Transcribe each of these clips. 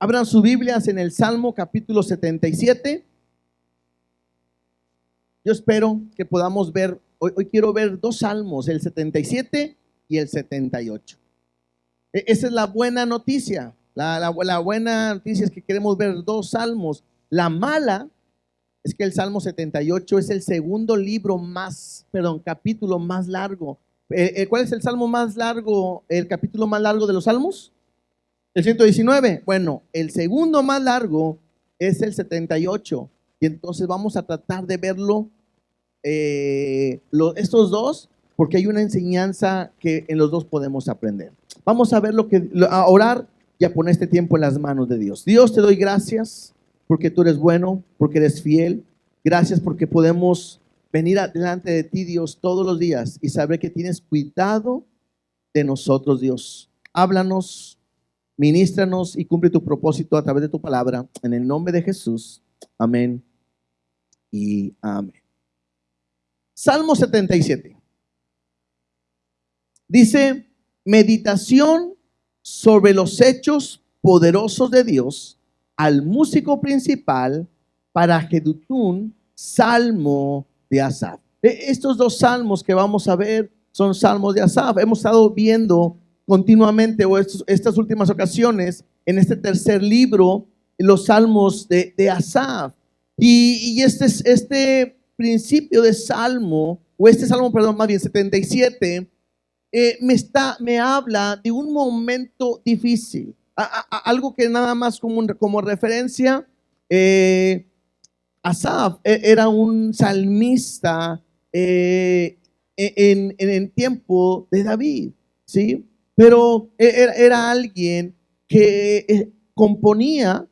Abran sus Biblias en el Salmo capítulo 77. Yo espero que podamos ver, hoy quiero ver dos salmos, el 77 y el 78. Esa es la buena noticia. La buena noticia es que queremos ver dos salmos. La mala es que el Salmo 78 es el segundo capítulo más largo. ¿Cuál es el salmo más largo, el capítulo más largo de los salmos? El 119. Bueno, el segundo más largo es el 78. Y entonces vamos a tratar de verlo, estos dos, porque hay una enseñanza que en los dos podemos aprender. Vamos a ver a orar y a poner este tiempo en las manos de Dios. Dios, te doy gracias porque tú eres bueno, porque eres fiel. Gracias porque podemos venir delante de ti, Dios, todos los días y saber que tienes cuidado de nosotros, Dios. Háblanos, ministranos y cumple tu propósito a través de tu palabra. En el nombre de Jesús. Amén y amén. Salmo 77. Dice: meditación sobre los hechos poderosos de Dios, al músico principal, para Jedutún, salmo de Asaf. Estos dos salmos que vamos a ver son salmos de Asaf. Hemos estado viendo continuamente, estas últimas ocasiones, en este tercer libro, los salmos de Asaf. Y este principio de salmo, más bien 77, me habla de un momento difícil. Algo que nada más como referencia, Asaf era un salmista en el tiempo de David, ¿sí? Pero era alguien que componía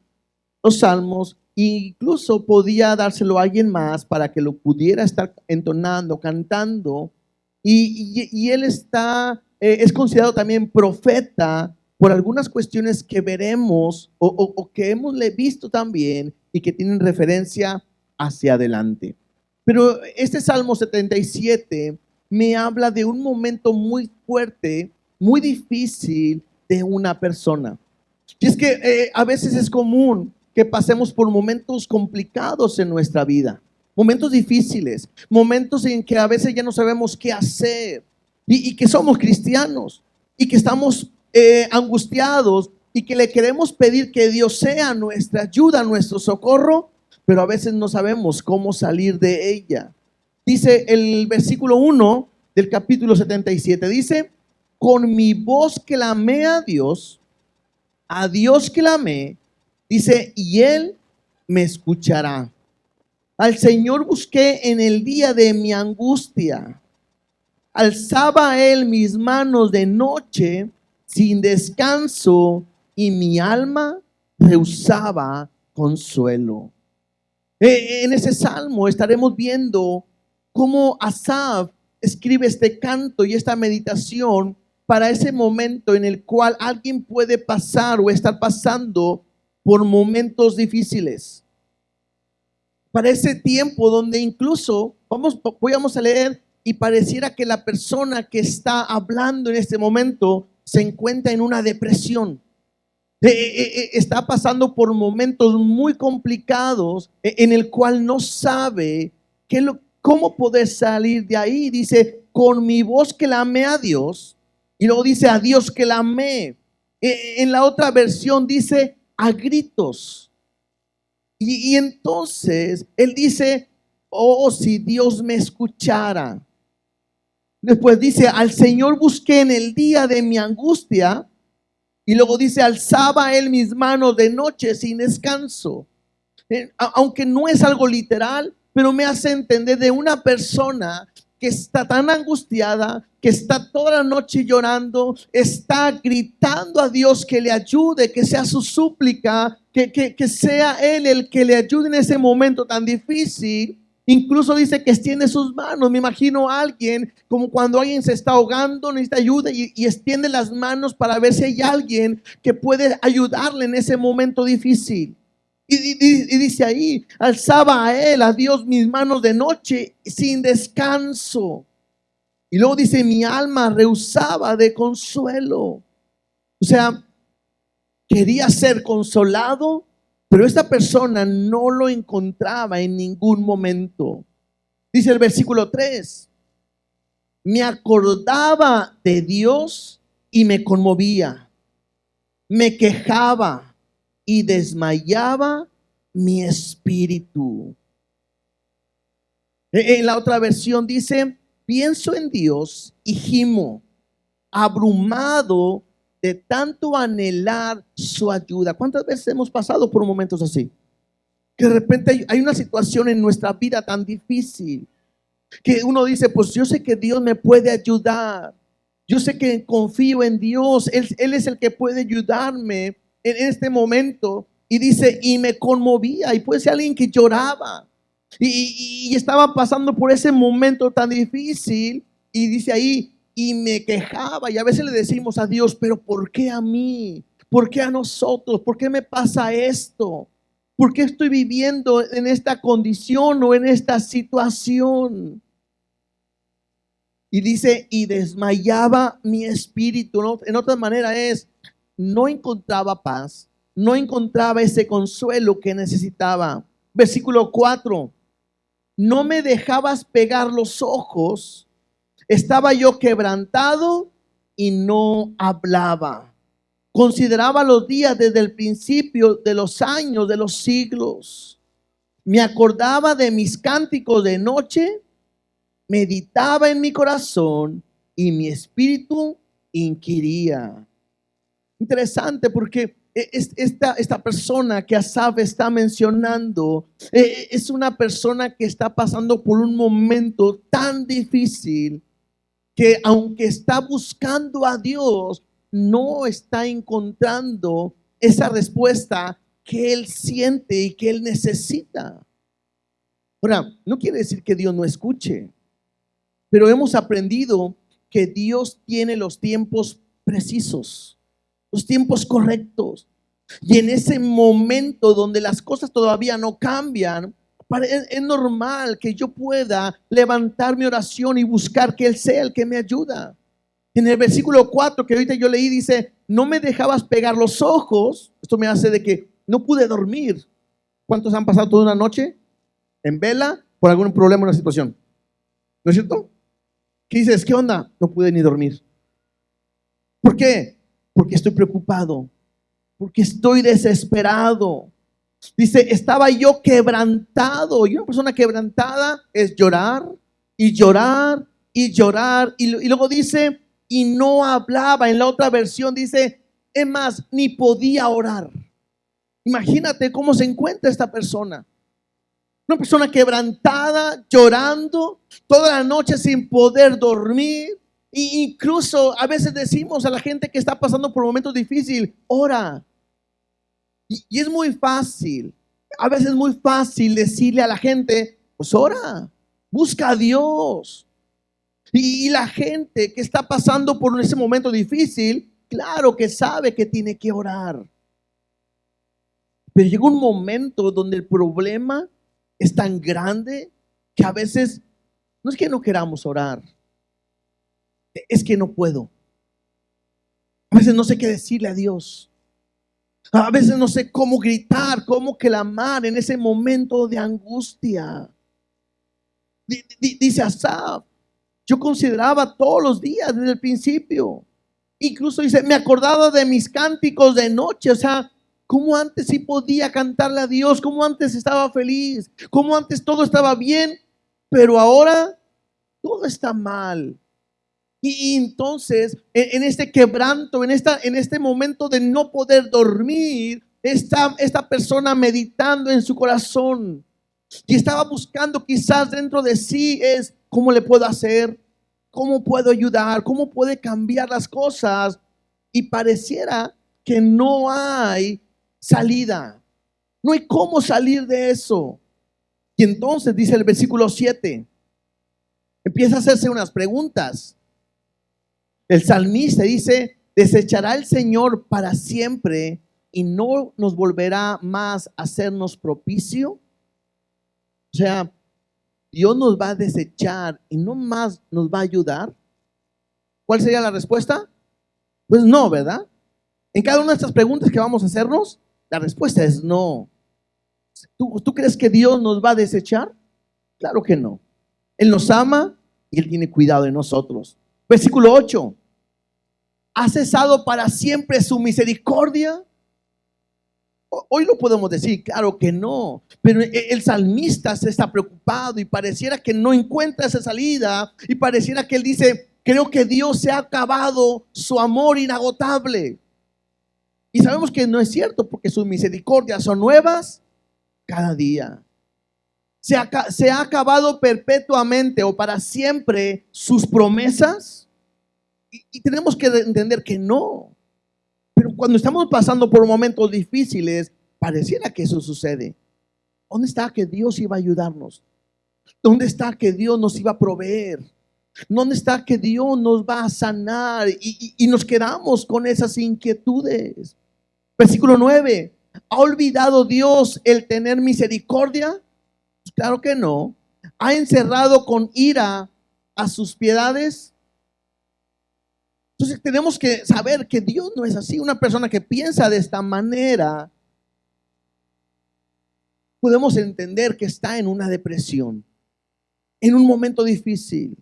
los salmos e incluso podía dárselo a alguien más para que lo pudiera estar entonando, cantando. Y él es considerado también profeta por algunas cuestiones que veremos o que hemos visto también y que tienen referencia hacia adelante. Pero este Salmo 77 me habla de un momento muy fuerte, muy difícil de una persona. Y es que a veces es común que pasemos por momentos complicados en nuestra vida, momentos difíciles, momentos en que a veces ya no sabemos qué hacer y que somos cristianos y que estamos angustiados y que le queremos pedir que Dios sea nuestra ayuda, nuestro socorro, pero a veces no sabemos cómo salir de ella. Dice el versículo 1 del capítulo 77, dice: con mi voz clamé a Dios clamé, dice, y Él me escuchará. Al Señor busqué en el día de mi angustia. Alzaba Él mis manos de noche sin descanso, y mi alma rehusaba consuelo. En ese salmo estaremos viendo cómo Asaf escribe este canto y esta meditación para ese momento en el cual alguien puede pasar o estar pasando por momentos difíciles. Para ese tiempo donde incluso vamos a leer y pareciera que la persona que está hablando en este momento se encuentra en una depresión. Está pasando por momentos muy complicados en el cual no sabe cómo poder salir de ahí. Dice: con mi voz clamé a Dios, y luego dice: a Dios clamé. En la otra versión dice: a gritos. Y entonces él dice: oh, si Dios me escuchara. Después dice: al Señor busqué en el día de mi angustia. Y luego dice: alzaba Él mis manos de noche sin descanso. Aunque no es algo literal, pero me hace entender de una persona que está tan angustiada, que está toda la noche llorando, está gritando a Dios que le ayude, que sea su súplica, que sea Él el que le ayude en ese momento tan difícil. Incluso dice que extiende sus manos. Me imagino a alguien como cuando alguien se está ahogando, necesita ayuda y extiende las manos para ver si hay alguien que puede ayudarle en ese momento difícil. Y dice ahí: alzaba a Él, a Dios, mis manos de noche sin descanso. Y luego dice: mi alma rehusaba de consuelo. O sea, quería ser consolado, pero esta persona no lo encontraba en ningún momento. Dice el versículo 3, me acordaba de Dios y me conmovía, me quejaba y desmayaba mi espíritu. En la otra versión dice, pienso en Dios y gimo, abrumado de tanto anhelar su ayuda. ¿Cuántas veces hemos pasado por momentos así? Que de repente hay una situación en nuestra vida tan difícil que uno dice, pues yo sé que Dios me puede ayudar. Yo sé que confío en Dios. Él es el que puede ayudarme en este momento. Y dice, y me conmovía. Y puede ser alguien que lloraba. Y estaba pasando por ese momento tan difícil. Y dice ahí, y me quejaba. Y a veces le decimos a Dios, pero ¿por qué a mí? ¿Por qué a nosotros? ¿Por qué me pasa esto? ¿Por qué estoy viviendo en esta condición o en esta situación? Y dice, y desmayaba mi espíritu, ¿no? En otra manera es, no encontraba paz, no encontraba ese consuelo que necesitaba. Versículo 4, no me dejabas pegar los ojos, estaba yo quebrantado y no hablaba. Consideraba los días desde el principio de los años, de los siglos. Me acordaba de mis cánticos de noche, meditaba en mi corazón y mi espíritu inquiría. Interesante porque esta persona que Asaf está mencionando es una persona que está pasando por un momento tan difícil que aunque está buscando a Dios, no está encontrando esa respuesta que él siente y que él necesita. Ahora, no quiere decir que Dios no escuche, pero hemos aprendido que Dios tiene los tiempos precisos, los tiempos correctos. Y en ese momento donde las cosas todavía no cambian, es normal que yo pueda levantar mi oración y buscar que Él sea el que me ayuda. En el versículo 4 que ahorita yo leí dice, no me dejabas pegar los ojos. Esto me hace de que no pude dormir. ¿Cuántos han pasado toda una noche en vela por algún problema o una situación? ¿No es cierto? ¿Qué dices? ¿Qué onda? No pude ni dormir. ¿Por qué? Porque estoy preocupado, porque estoy desesperado. Dice, estaba yo quebrantado. Y una persona quebrantada es llorar y llorar y llorar. Y luego dice, y no hablaba. En la otra versión dice, es más, ni podía orar. Imagínate cómo se encuentra esta persona. Una persona quebrantada, llorando, toda la noche sin poder dormir. E incluso a veces decimos a la gente que está pasando por momentos difíciles, ora. Y es muy fácil, a veces es muy fácil decirle a la gente, pues ora, busca a Dios. Y la gente que está pasando por ese momento difícil, claro que sabe que tiene que orar. Pero llega un momento donde el problema es tan grande que a veces no es que no queramos orar, es que no puedo. A veces no sé qué decirle a Dios. A veces no sé cómo gritar, cómo clamar en ese momento de angustia. Dice Asaf, yo consideraba todos los días desde el principio. Incluso dice, me acordaba de mis cánticos de noche. O sea, cómo antes sí podía cantarle a Dios, cómo antes estaba feliz, cómo antes todo estaba bien, pero ahora todo está mal. Y entonces, en este quebranto, en este momento de no poder dormir, esta persona meditando en su corazón y estaba buscando quizás dentro de sí es, ¿cómo le puedo hacer? ¿Cómo puedo ayudar? ¿Cómo puede cambiar las cosas? Y pareciera que no hay salida. No hay cómo salir de eso. Y entonces dice el versículo 7, empieza a hacerse unas preguntas. El salmista dice, ¿desechará el Señor para siempre y no nos volverá más a hacernos propicio? O sea, Dios nos va a desechar y no más nos va a ayudar. ¿Cuál sería la respuesta? Pues no, ¿verdad? En cada una de estas preguntas que vamos a hacernos, la respuesta es no. ¿Tú crees que Dios nos va a desechar? Claro que no. Él nos ama y Él tiene cuidado de nosotros. Versículo 8. ¿Ha cesado para siempre su misericordia? Hoy lo podemos decir, claro que no, pero el salmista se está preocupado y pareciera que no encuentra esa salida y pareciera que él dice, creo que Dios se ha acabado su amor inagotable. Y sabemos que no es cierto porque sus misericordias son nuevas cada día. Se ha acabado perpetuamente o para siempre sus promesas y tenemos que entender que no. Pero cuando estamos pasando por momentos difíciles, pareciera que eso sucede. ¿Dónde está que Dios iba a ayudarnos? ¿Dónde está que Dios nos iba a proveer? ¿Dónde está que Dios nos va a sanar? Y nos quedamos con esas inquietudes. Versículo 9. ¿Ha olvidado Dios el tener misericordia? Pues claro que no. ¿Ha encerrado con ira a sus piedades? Entonces tenemos que saber que Dios no es así. Una persona que piensa de esta manera, podemos entender que está en una depresión, en un momento difícil.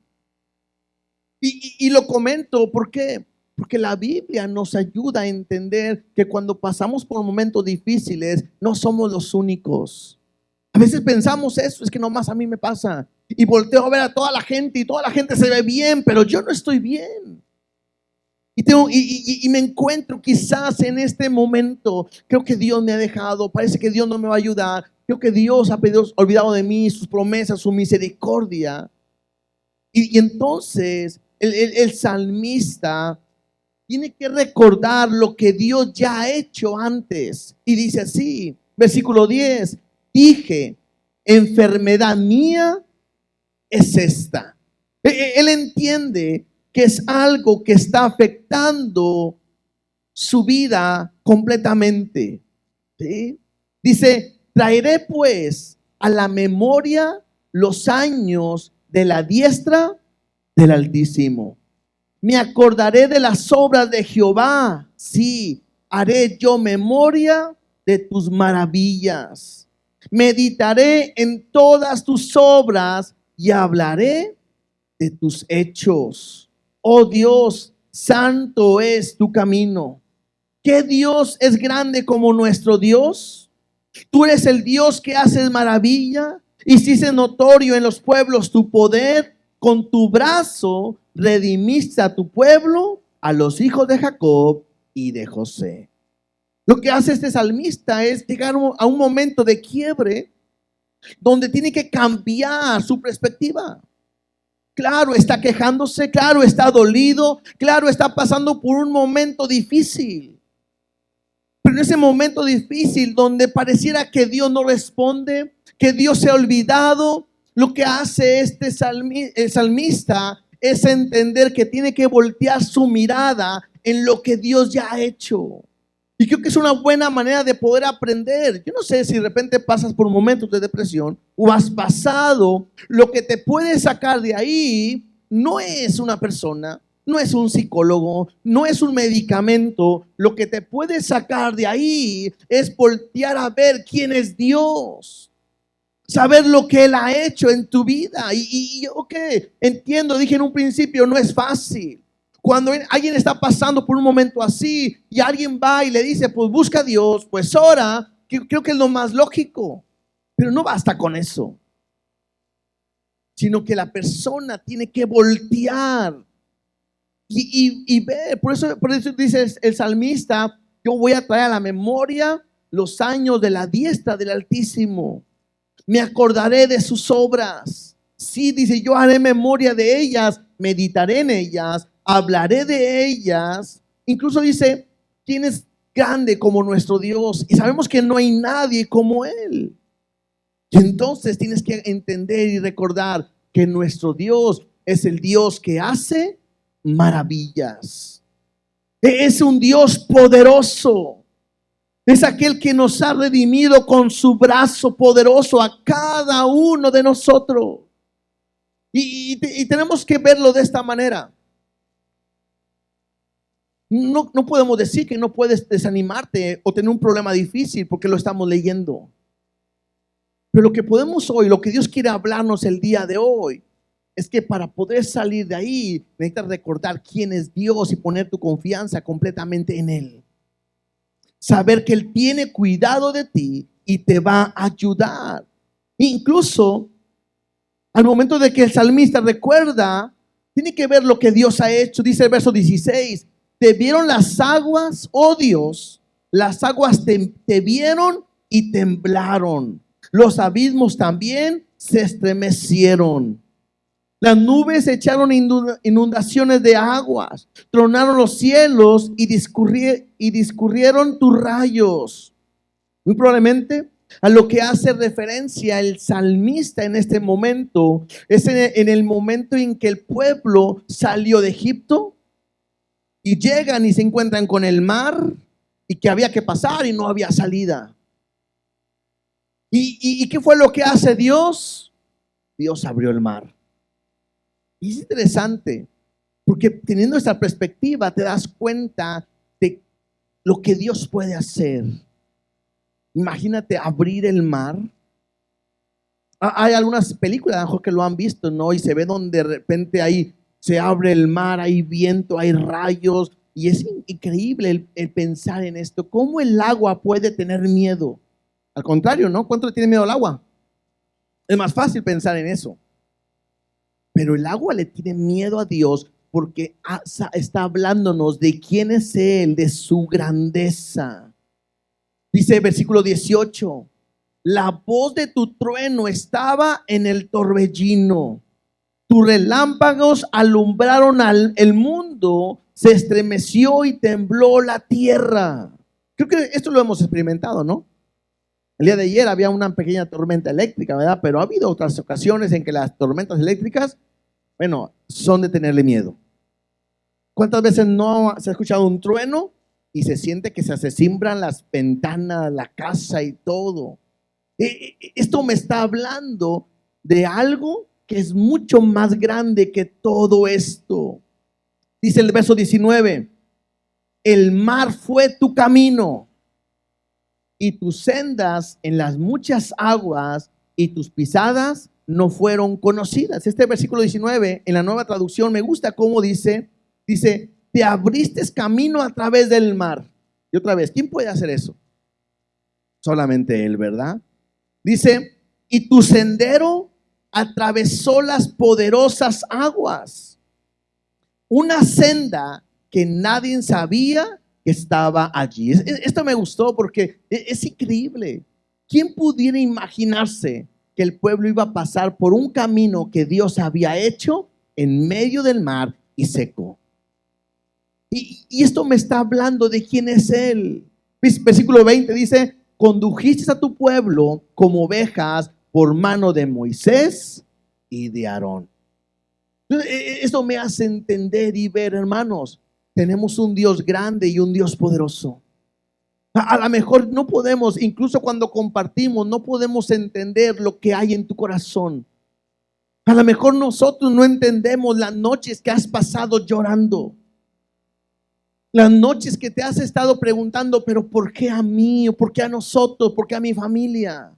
Y lo comento, ¿por qué? Porque la Biblia nos ayuda a entender que cuando pasamos por momentos difíciles, no somos los únicos. A veces pensamos eso, es que nomás a mí me pasa. Y volteo a ver a toda la gente y toda la gente se ve bien, pero yo no estoy bien. Y me encuentro quizás en este momento, creo que Dios me ha dejado, parece que Dios no me va a ayudar, creo que Dios ha olvidado de mí, sus promesas, su misericordia. Y entonces el salmista tiene que recordar lo que Dios ya ha hecho antes. Y dice así, versículo 10, dije, enfermedad mía es esta. Él entiende que es algo que está afectando su vida completamente. ¿Sí? Dice, traeré pues a la memoria los años de la diestra del Altísimo. Me acordaré de las obras de Jehová. Sí, haré yo memoria de tus maravillas. Meditaré en todas tus obras y hablaré de tus hechos. Oh Dios, santo es tu camino. ¿Qué Dios es grande como nuestro Dios? Tú eres el Dios que haces maravilla. Hiciste notorio en los pueblos tu poder. Con tu brazo redimiste a tu pueblo, a los hijos de Jacob y de José. Lo que hace este salmista es llegar a un momento de quiebre donde tiene que cambiar su perspectiva. Claro, está quejándose, claro, está dolido, claro, está pasando por un momento difícil. Pero en ese momento difícil donde pareciera que Dios no responde, que Dios se ha olvidado, lo que hace el salmista es entender que tiene que voltear su mirada en lo que Dios ya ha hecho. Y creo que es una buena manera de poder aprender. Yo no sé si de repente pasas por momentos de depresión o has pasado. Lo que te puede sacar de ahí no es una persona, no es un psicólogo, no es un medicamento. Lo que te puede sacar de ahí es voltear a ver quién es Dios. Saber lo que Él ha hecho en tu vida. Ok, entiendo, dije en un principio, no es fácil. Cuando alguien está pasando por un momento así y alguien va y le dice, pues busca a Dios, pues ora, creo que es lo más lógico. Pero no basta con eso, sino que la persona tiene que voltear y ver. Por eso dice el salmista, yo voy a traer a la memoria los años de la diestra del Altísimo. Me acordaré de sus obras. Sí, dice, yo haré memoria de ellas, meditaré en ellas, hablaré de ellas. Incluso dice, ¿quién es grande como nuestro Dios? Y sabemos que no hay nadie como Él. Y entonces tienes que entender y recordar que nuestro Dios es el Dios que hace maravillas. Es un Dios poderoso. Es aquel que nos ha redimido con su brazo poderoso a cada uno de nosotros. Y tenemos que verlo de esta manera. No podemos decir que no puedes desanimarte o tener un problema difícil porque lo estamos leyendo. Pero lo que podemos hoy, lo que Dios quiere hablarnos el día de hoy, es que para poder salir de ahí, necesitas recordar quién es Dios y poner tu confianza completamente en Él. Saber que Él tiene cuidado de ti y te va a ayudar. Incluso al momento de que el salmista recuerda, tiene que ver lo que Dios ha hecho. Dice el verso 16, te vieron las aguas, oh Dios, las aguas te vieron y temblaron. Los abismos también se estremecieron. Las nubes echaron inundaciones de aguas, tronaron los cielos y discurrieron tus rayos. Muy probablemente a lo que hace referencia el salmista en este momento es en el momento en que el pueblo salió de Egipto y llegan y se encuentran con el mar y que había que pasar y no había salida. ¿Y qué fue lo que hace Dios? Dios abrió el mar. Y es interesante, porque teniendo esta perspectiva te das cuenta de lo que Dios puede hacer. Imagínate abrir el mar. Hay algunas películas, a lo mejor que lo han visto, ¿no? Y se ve donde de repente ahí se abre el mar, hay viento, hay rayos. Y es increíble el pensar en esto. ¿Cómo el agua puede tener miedo? Al contrario, ¿no? ¿Cuánto le tiene miedo al agua? Es más fácil pensar en eso. Pero el agua le tiene miedo a Dios porque está hablándonos de quién es Él, de su grandeza. Dice el versículo 18, la voz de tu trueno estaba en el torbellino. Tus relámpagos alumbraron el mundo, se estremeció y tembló la tierra. Creo que esto lo hemos experimentado, ¿no? El día de ayer había una pequeña tormenta eléctrica, ¿verdad? Pero ha habido otras ocasiones en que las tormentas eléctricas, bueno, son de tenerle miedo. ¿Cuántas veces no se ha escuchado un trueno y se siente que se cimbran las ventanas, la casa y todo? Esto me está hablando de algo que es mucho más grande que todo esto. Dice el verso 19, el mar fue tu camino y tus sendas en las muchas aguas y tus pisadas no fueron conocidas. Este versículo 19 en la Nueva Traducción me gusta cómo dice, te abriste camino a través del mar. Y otra vez, ¿quién puede hacer eso? Solamente Él, ¿verdad? Dice, y tu sendero atravesó las poderosas aguas. Una senda que nadie sabía que estaba allí. Esto me gustó porque es increíble. ¿Quién pudiera imaginarse que el pueblo iba a pasar por un camino que Dios había hecho en medio del mar y seco? Y esto me está hablando de quién es Él. Versículo 20 dice, condujiste a tu pueblo como ovejas por mano de Moisés y de Aarón. Esto me hace entender y ver, hermanos, tenemos un Dios grande y un Dios poderoso. A lo mejor no podemos, incluso cuando compartimos, no podemos entender lo que hay en tu corazón. A lo mejor nosotros no entendemos las noches que has pasado llorando. Las noches que te has estado preguntando, pero ¿por qué a mí? ¿O por qué a nosotros? ¿Por qué a mi familia?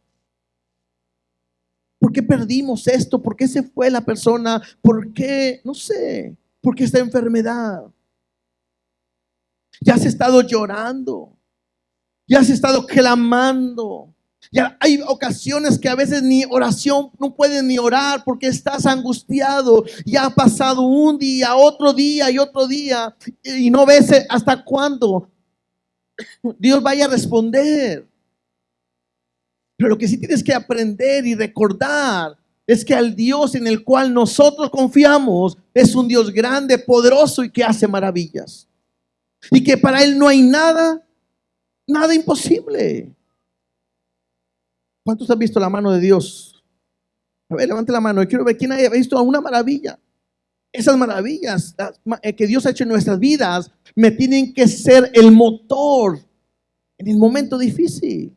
¿Por qué perdimos esto? ¿Por qué se fue la persona? ¿Por qué? No sé. ¿Por qué esta enfermedad? Ya has estado llorando. Ya has estado clamando. Ya hay ocasiones que a veces ni oración, no puedes ni orar porque estás angustiado. Ya ha pasado un día, otro día y otro día y no ves hasta cuándo Dios vaya a responder. Pero lo que sí tienes que aprender y recordar es que al Dios en el cual nosotros confiamos es un Dios grande, poderoso y que hace maravillas. Y que para Él no hay nada imposible. ¿Cuántos han visto la mano de Dios? A ver, levante la mano. Yo quiero ver quién haya visto una maravilla. Esas maravillas que Dios ha hecho en nuestras vidas me tienen que ser el motor en el momento difícil.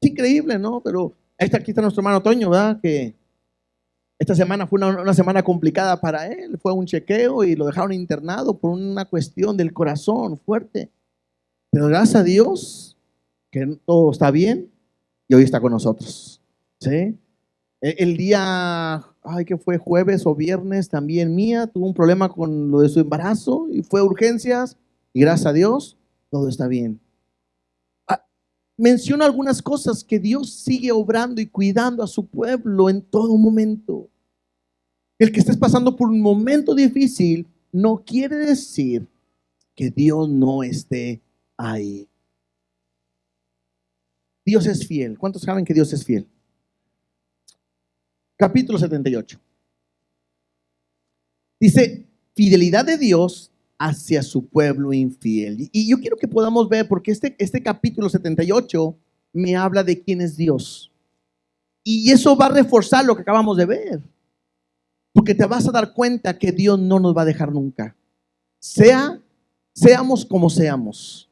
Es increíble, ¿no? Pero aquí está nuestro hermano Toño, ¿verdad? Que Esta semana fue una semana complicada para él. Fue un chequeo y lo dejaron internado por una cuestión del corazón fuerte. Pero gracias a Dios que todo está bien y hoy está con nosotros. ¿Sí? El día, que fue jueves o viernes, también Mía tuvo un problema con lo de su embarazo y fue a urgencias y gracias a Dios todo está bien. Menciono algunas cosas que Dios sigue obrando y cuidando a su pueblo en todo momento. El que estés pasando por un momento difícil no quiere decir que Dios no esté ahí. Dios es fiel. ¿Cuántos saben que Dios es fiel? Capítulo 78. Dice, fidelidad de Dios hacia su pueblo infiel. Y yo quiero que podamos ver, porque este capítulo 78 me habla de quién es Dios. Y eso va a reforzar lo que acabamos de ver. Porque te vas a dar cuenta que Dios no nos va a dejar nunca. Seamos como seamos.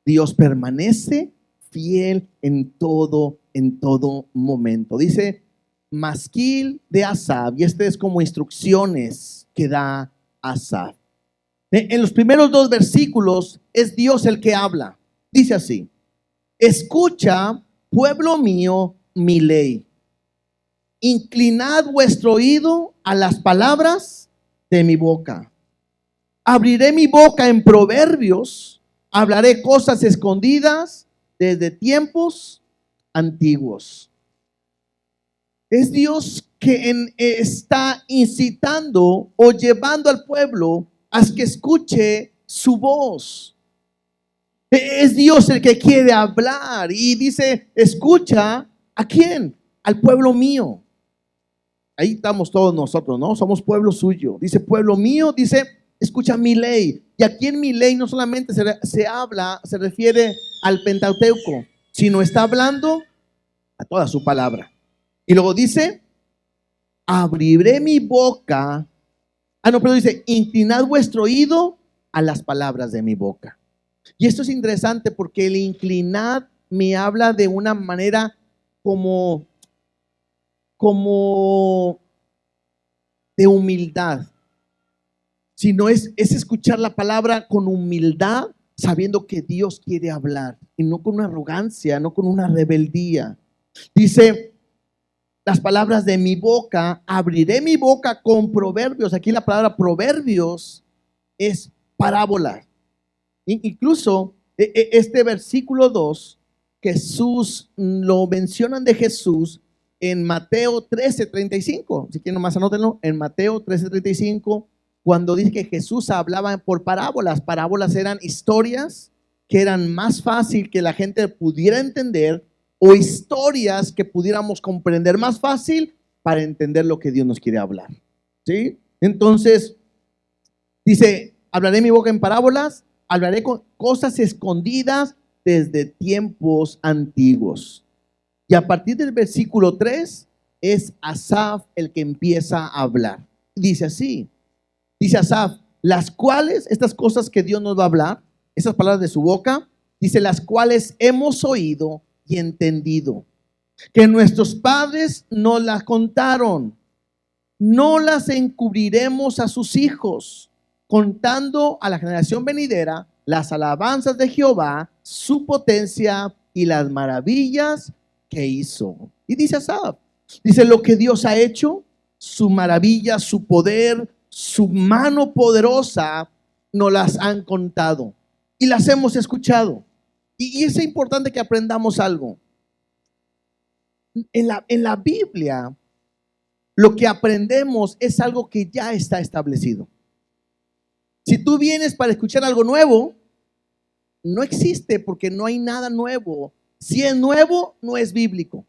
Dios permanece fiel en todo momento. Dice Masquil de Asaf, y este es como instrucciones que da Asaf. En los primeros 2 versículos es Dios el que habla. Dice así: escucha, pueblo mío, mi ley. Inclinad vuestro oído a las palabras de mi boca. Abriré mi boca en proverbios, hablaré cosas escondidas desde tiempos antiguos. Es Dios que está incitando o llevando al pueblo a que escuche su voz. Es Dios el que quiere hablar y dice, escucha, ¿a quién? Al pueblo mío. Ahí estamos todos nosotros, ¿no? Somos pueblo suyo. Dice, pueblo mío, dice, escucha mi ley. Y aquí en mi ley no solamente se refiere al Pentateuco, sino está hablando a toda su palabra. Y luego dice, abriré mi boca. Pero dice, inclinad vuestro oído a las palabras de mi boca. Y esto es interesante porque el inclinad me habla de una manera como de humildad. Sino es escuchar la palabra con humildad, sabiendo que Dios quiere hablar y no con una arrogancia, no con una rebeldía. Dice, las palabras de mi boca, abriré mi boca con proverbios. Aquí la palabra proverbios es parábola. Incluso este versículo 2, Jesús lo mencionan de Jesús en Mateo 13:35. Si quieren nomás anótenlo, en Mateo 13:35, cuando dice que Jesús hablaba por parábolas. Parábolas eran historias que eran más fácil que la gente pudiera entender, o historias que pudiéramos comprender más fácil para entender lo que Dios nos quiere hablar. ¿Sí? Entonces, dice, hablaré mi boca en parábolas, hablaré con cosas escondidas desde tiempos antiguos. Y a partir del versículo 3 es Asaf el que empieza a hablar. Dice así, dice Asaf, las cuales, estas cosas que Dios nos va a hablar, esas palabras de su boca, dice, las cuales hemos oído y entendido, que nuestros padres nos las contaron, no las encubriremos a sus hijos, contando a la generación venidera las alabanzas de Jehová, su potencia y las maravillas que hizo. Y dice Asaf, dice, lo que Dios ha hecho, su maravilla, su poder, su mano poderosa, nos las han contado y las hemos escuchado. Y es importante que aprendamos algo. En la Biblia, lo que aprendemos es algo que ya está establecido. Si tú vienes para escuchar algo nuevo, no existe, porque no hay nada nuevo. Si es nuevo, no es bíblico.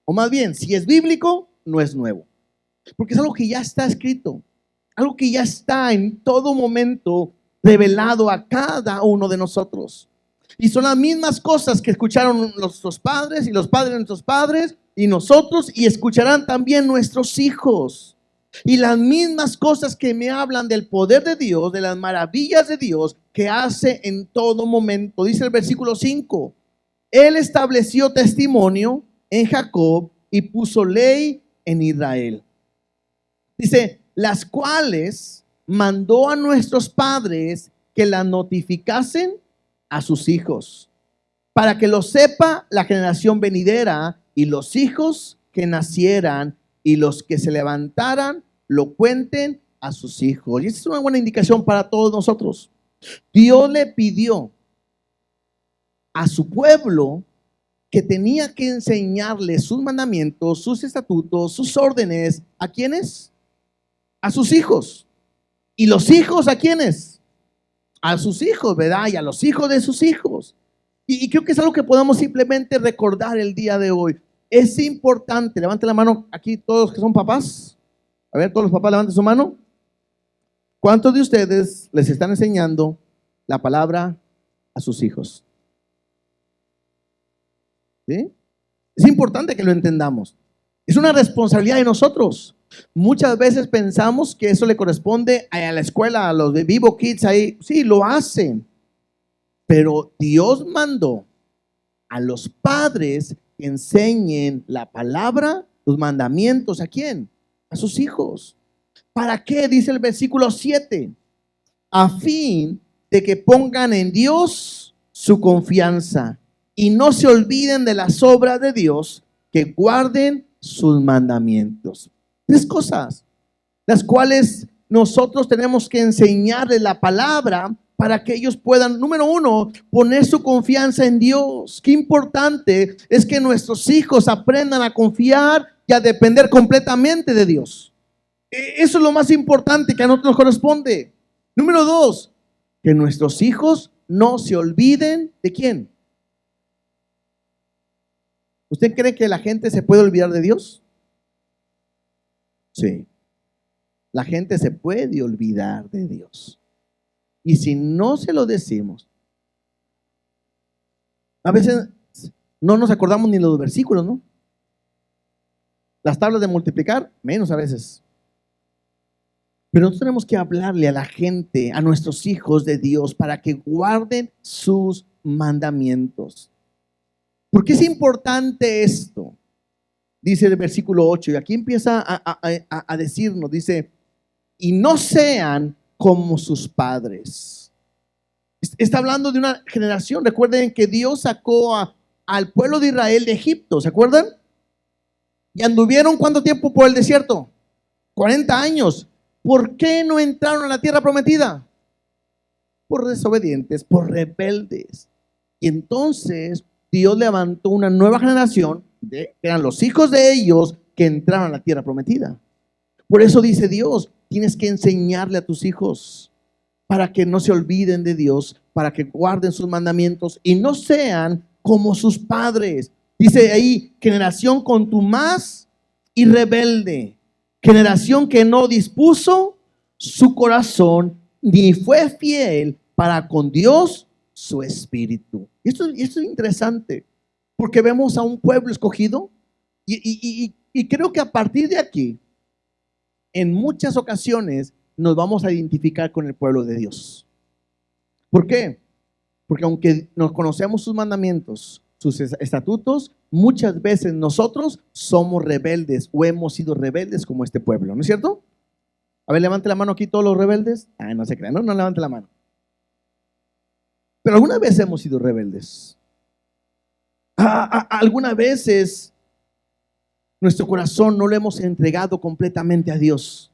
O más bien, si es bíblico, no es nuevo. Porque es algo que ya está escrito, algo que ya está en todo momento revelado a cada uno de nosotros. Y son las mismas cosas que escucharon nuestros padres y los padres de nuestros padres y nosotros, y escucharán también nuestros hijos. Y las mismas cosas que me hablan del poder de Dios, de las maravillas de Dios que hace en todo momento. Dice el versículo 5, Él estableció testimonio en Jacob y puso ley en Israel. Dice, las cuales mandó a nuestros padres que las notificasen a sus hijos, para que lo sepa la generación venidera y los hijos que nacieran y los que se levantaran lo cuenten a sus hijos. Y esa es una buena indicación para todos nosotros. Dios le pidió a su pueblo que tenía que enseñarle sus mandamientos, sus estatutos, sus órdenes. ¿A quiénes? A sus hijos. ¿Y los hijos a quiénes? A sus hijos, ¿verdad? Y a los hijos de sus hijos. Y creo que es algo que podamos simplemente recordar el día de hoy. Es importante, levante la mano aquí todos que son papás. A ver, todos los papás levanten su mano. ¿Cuántos de ustedes les están enseñando la palabra a sus hijos? ¿Sí? Es importante que lo entendamos. Es una responsabilidad de nosotros. Muchas veces pensamos que eso le corresponde a la escuela, a los de Vivo Kids ahí. Sí, lo hacen. Pero Dios mandó a los padres que enseñen la palabra, los mandamientos. ¿A quién? A sus hijos. ¿Para qué? Dice el versículo 7. A fin de que pongan en Dios su confianza y no se olviden de las obras de Dios, que guarden sus mandamientos. 3 cosas, las cuales nosotros tenemos que enseñarles la palabra para que ellos puedan, número 1, poner su confianza en Dios. Qué importante es que nuestros hijos aprendan a confiar y a depender completamente de Dios. Eso es lo más importante que a nosotros nos corresponde. Número 2, que nuestros hijos no se olviden ¿de quién? ¿Usted cree que la gente se puede olvidar de Dios? Sí. La gente se puede olvidar de Dios. Y si no se lo decimos, a veces no nos acordamos ni los versículos, ¿no? Las tablas de multiplicar, menos a veces. Pero nosotros tenemos que hablarle a la gente, a nuestros hijos de Dios, para que guarden sus mandamientos. ¿Por qué es importante esto? Dice el versículo 8, y aquí empieza a decirnos, dice, y no sean como sus padres. Está hablando de una generación. Recuerden que Dios sacó al pueblo de Israel de Egipto, ¿se acuerdan? Y anduvieron ¿cuánto tiempo por el desierto? 40 años. ¿Por qué no entraron a la tierra prometida? Por desobedientes, por rebeldes. Y entonces Dios levantó una nueva generación, que eran los hijos de ellos, que entraron a la tierra prometida. Por eso dice Dios, tienes que enseñarle a tus hijos para que no se olviden de Dios, para que guarden sus mandamientos y no sean como sus padres. Dice ahí, generación contumaz y rebelde, generación que no dispuso su corazón ni fue fiel para con Dios su espíritu. Y esto es interesante, porque vemos a un pueblo escogido y creo que a partir de aquí, en muchas ocasiones, nos vamos a identificar con el pueblo de Dios. ¿Por qué? Porque aunque nos conocemos sus mandamientos, sus estatutos, muchas veces nosotros somos rebeldes o hemos sido rebeldes como este pueblo, ¿no es cierto? A ver, levante la mano aquí todos los rebeldes. No se crean, no levante la mano. Pero alguna vez hemos sido rebeldes. Algunas veces nuestro corazón no lo hemos entregado completamente a Dios.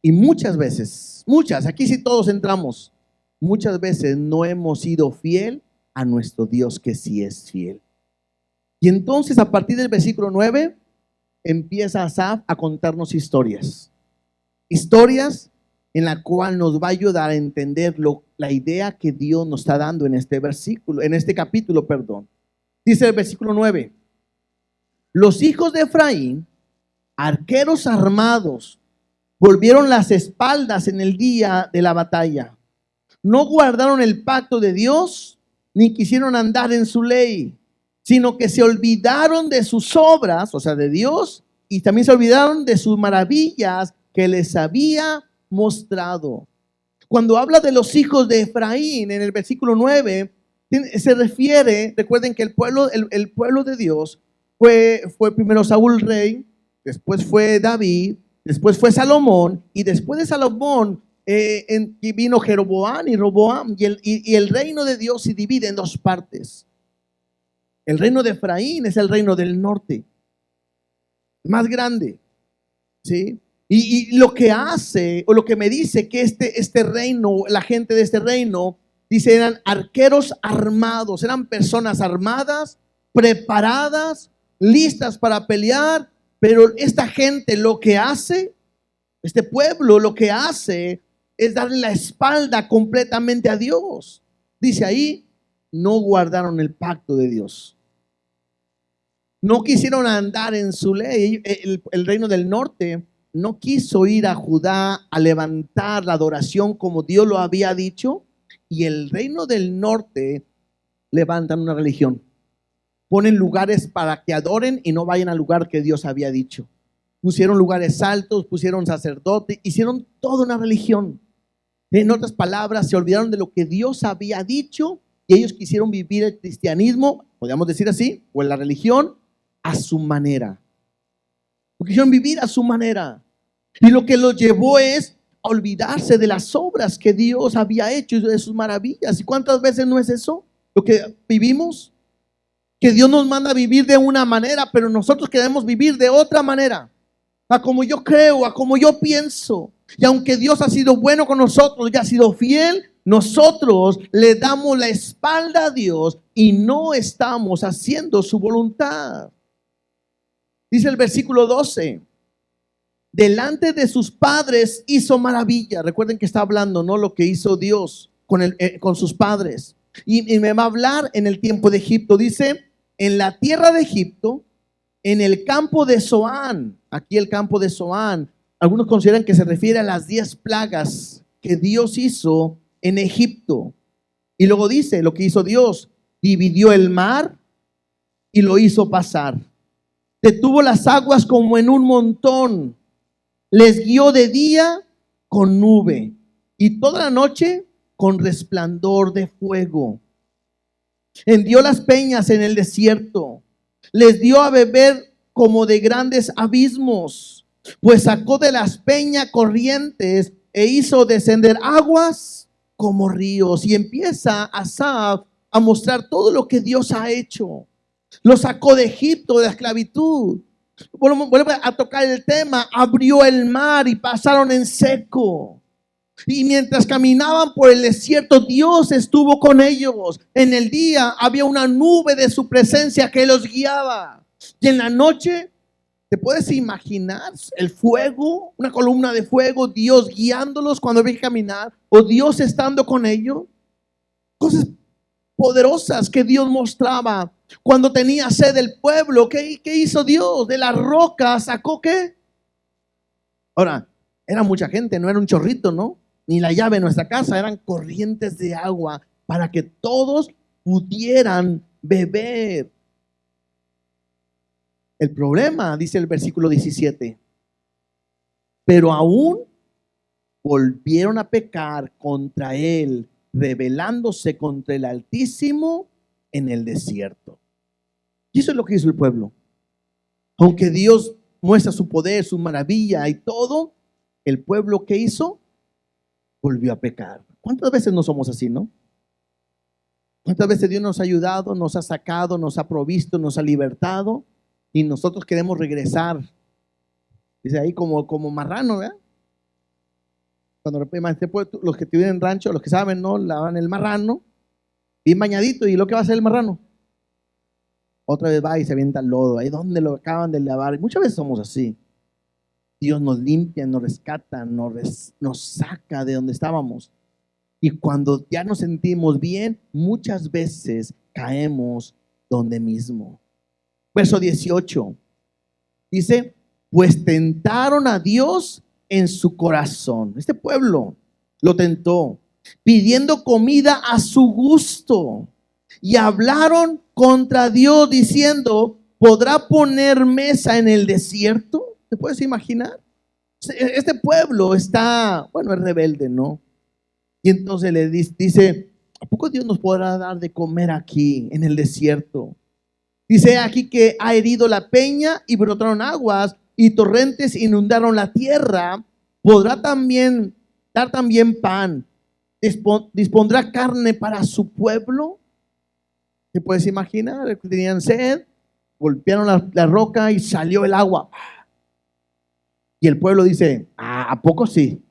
Y muchas veces, aquí sí todos entramos, muchas veces no hemos sido fiel a nuestro Dios que sí es fiel. Y entonces a partir del versículo 9 empieza Asaf a contarnos historias. Historias en la cual nos va a ayudar a entender la idea que Dios nos está dando en este versículo, en este capítulo, perdón. Dice el versículo 9: los hijos de Efraín, arqueros armados, volvieron las espaldas en el día de la batalla. No guardaron el pacto de Dios, ni quisieron andar en su ley, sino que se olvidaron de sus obras, o sea, de Dios, y también se olvidaron de sus maravillas que les había mostrado. Cuando habla de los hijos de Efraín en el versículo 9, se refiere, recuerden que el pueblo de Dios fue primero Saúl rey, después fue David, después fue Salomón, y después de Salomón y vino Jeroboam y Roboam, y el reino de Dios se divide en dos partes. El reino de Efraín es el reino del norte, más grande, ¿sí? Y lo que hace, o lo que me dice que este reino, la gente de este reino, dice, eran arqueros armados, eran personas armadas, preparadas, listas para pelear, pero esta gente lo que hace, este pueblo lo que hace es darle la espalda completamente a Dios. Dice ahí, no guardaron el pacto de Dios. No quisieron andar en su ley. El reino del norte no quiso ir a Judá a levantar la adoración como Dios lo había dicho. Y el reino del norte levantan una religión. Ponen lugares para que adoren y no vayan al lugar que Dios había dicho. Pusieron lugares altos, pusieron sacerdotes, hicieron toda una religión. En otras palabras, se olvidaron de lo que Dios había dicho y ellos quisieron vivir el cristianismo, podríamos decir así, o la religión, a su manera. Quisieron vivir a su manera. Y lo que los llevó es a olvidarse de las obras que Dios había hecho y de sus maravillas. ¿Y cuántas veces no es eso lo que vivimos? Que Dios nos manda a vivir de una manera, pero nosotros queremos vivir de otra manera. A como yo creo, a como yo pienso. Y aunque Dios ha sido bueno con nosotros y ha sido fiel, nosotros le damos la espalda a Dios y no estamos haciendo su voluntad. Dice el versículo 12, delante de sus padres hizo maravilla. Recuerden que está hablando, ¿no? Lo que hizo Dios con sus padres. Y me va a hablar en el tiempo de Egipto. Dice, en la tierra de Egipto, en el campo de Zoán. Aquí el campo de Zoán, algunos consideran que se refiere a las 10 plagas que Dios hizo en Egipto. Y luego dice, lo que hizo Dios, dividió el mar y lo hizo pasar. Detuvo las aguas como en un montón. Les guió de día con nube y toda la noche con resplandor de fuego. Hendió las peñas en el desierto. Les dio a beber como de grandes abismos, pues sacó de las peñas corrientes e hizo descender aguas como ríos. Y empieza Asaf a mostrar todo lo que Dios ha hecho. Lo sacó de Egipto, de la esclavitud. Vuelve a tocar el tema. Abrió el mar y pasaron en seco. Y mientras caminaban por el desierto, Dios estuvo con ellos. En el día había una nube de su presencia que los guiaba. Y en la noche, ¿te puedes imaginar el fuego? Una columna de fuego, Dios guiándolos cuando había que caminar, o Dios estando con ellos. Cosas poderosas que Dios mostraba. Cuando tenía sed el pueblo, ¿qué hizo Dios? De la roca sacó ¿qué? Ahora, era mucha gente, no era un chorrito, ¿no? Ni la llave en nuestra casa, eran corrientes de agua para que todos pudieran beber. El problema, dice el versículo 17, pero aún volvieron a pecar contra él, rebelándose contra el Altísimo en el desierto. Y eso es lo que hizo el pueblo. Aunque Dios muestra su poder, su maravilla y todo, el pueblo que hizo volvió a pecar. ¿Cuántas veces no somos así, no? ¿Cuántas veces Dios nos ha ayudado, nos ha sacado, nos ha provisto, nos ha libertado y nosotros queremos regresar? Dice ahí como marrano, ¿verdad? Cuando los que tienen rancho, los que saben, ¿no? Lavan el marrano bien bañadito, y lo que va a hacer el marrano, otra vez va y se avienta el lodo ahí donde lo acaban de lavar. Y muchas veces somos así. Dios nos limpia, nos rescata, nos saca de donde estábamos. Y cuando ya nos sentimos bien, muchas veces caemos donde mismo. Verso 18 dice, pues tentaron a Dios en su corazón. Este pueblo lo tentó, pidiendo comida a su gusto. Y hablaron contra Dios diciendo, ¿podrá poner mesa en el desierto? ¿Te puedes imaginar? Este pueblo está, es rebelde, ¿no? Y entonces le dice, ¿a poco Dios nos podrá dar de comer aquí en el desierto? Dice aquí que ha herido la peña y brotaron aguas y torrentes inundaron la tierra. Podrá también dar también pan. Dispondrá carne para su pueblo. ¿Te puedes imaginar? Tenían sed, golpearon la roca y salió el agua. Y el pueblo dice, ¿a poco sí?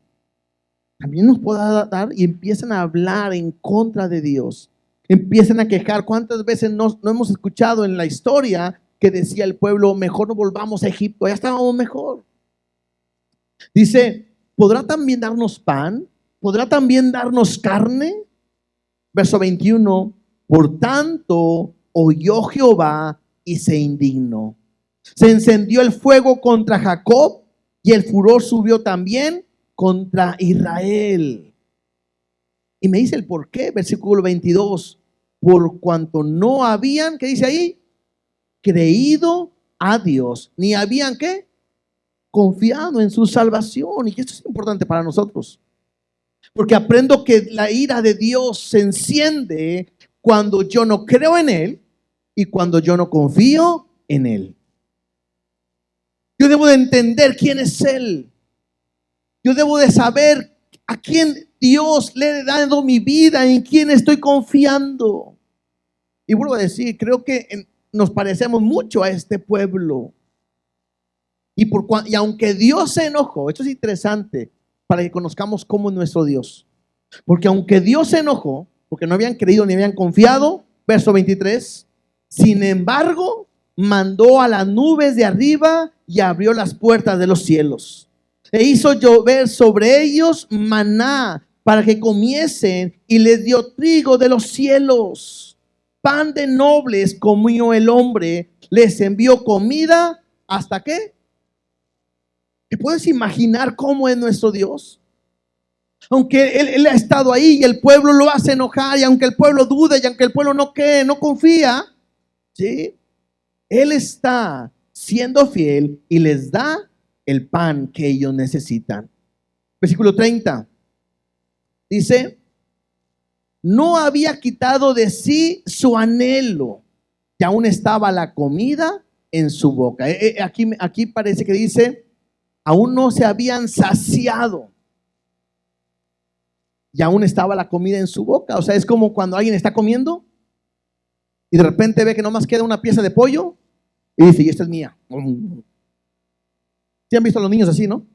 También nos podrá dar, y empiezan a hablar en contra de Dios. Empiezan a quejar. ¿Cuántas veces no hemos escuchado en la historia que decía el pueblo, mejor no volvamos a Egipto, ya estábamos mejor? Dice, ¿podrá también darnos pan? ¿Podrá también darnos carne? Verso 21, por tanto oyó Jehová y se indignó. Se encendió el fuego contra Jacob y el furor subió también contra Israel. Y me dice el por qué, versículo 22, por cuanto no habían, ¿qué dice ahí? Creído a Dios, ni habían, ¿qué? Confiado en su salvación. Y esto es importante para nosotros, porque aprendo que la ira de Dios se enciende cuando yo no creo en Él y cuando yo no confío en Él. Yo debo de entender quién es Él. Yo debo de saber a quién Dios le he dado mi vida, en quién estoy confiando. Y vuelvo a decir, creo que nos parecemos mucho a este pueblo. Y aunque Dios se enojó, esto es interesante para que conozcamos cómo es nuestro Dios. Porque aunque Dios se enojó, porque no habían creído ni habían confiado, verso 23, sin embargo, mandó a las nubes de arriba y abrió las puertas de los cielos. E hizo llover sobre ellos maná para que comiesen y les dio trigo de los cielos. Pan de nobles comió el hombre, les envió comida. ¿Hasta qué? ¿Te puedes imaginar cómo es nuestro Dios? Aunque él ha estado ahí y el pueblo lo hace enojar, y aunque el pueblo duda, y aunque el pueblo no cree, no confía, ¿sí? Él está siendo fiel y les da el pan que ellos necesitan. Versículo 30 dice, no había quitado de sí su anhelo, y aún estaba la comida en su boca. Aquí parece que dice, aún no se habían saciado y aún estaba la comida en su boca. O sea, es como cuando alguien está comiendo y de repente ve que nomás queda una pieza de pollo y dice, y esta es mía. ¿Sí han visto a los niños así, no?